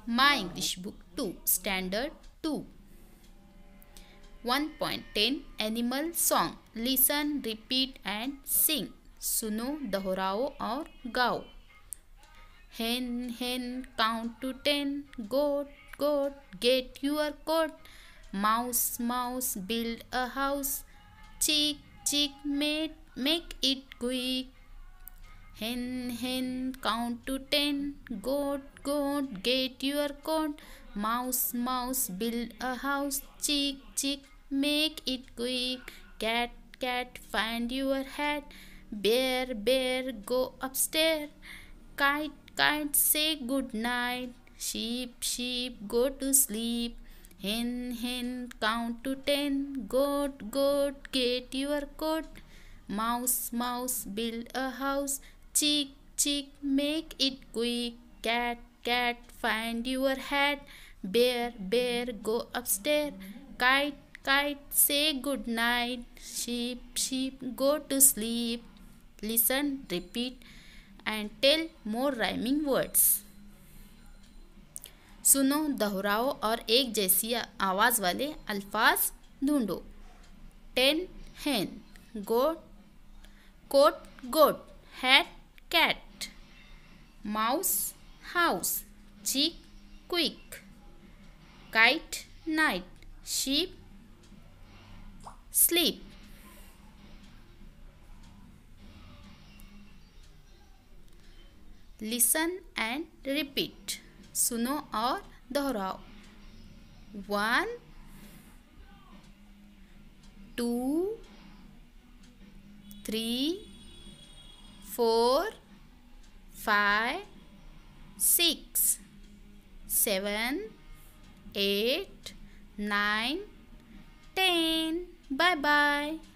My English Book 2, Standard 2. 1.10 Animal Song. Listen, repeat and sing. सुनो, दोहराओ और गाओ. Hen, hen, count to 10. Goat, goat, get your coat. Mouse, mouse, build a house. Chick, chick, make it quick. Hen, hen, count to 10. Goat, goat, get your coat. Mouse, mouse, build a house. Chick, chick, make it quick. Cat, cat, find your hat. Bear, bear, go upstairs. Kite, kite, say good night. Sheep, sheep, go to sleep. Hen, hen, count to 10. Goat, goat, get your coat. Mouse, mouse, build a house. Chick, chick, make it quick. Cat, cat, find your hat. Bear, bear, go upstairs. Kite, kite, say good night. Sheep, sheep, go to sleep. Listen, repeat and tell more rhyming words. सुनो, दोहराओ और एक जैसी आवाज़ वाले अल्फाज ढूंढो. 10 hen, goat, coat, goat, hat, cat. Mouse, house, chick, quick. Kite, night. Sheep, sleep. Listen and repeat. सुनो और दोहराओ. 1 2 3 4 5 6 7 8 9 10. Bye bye.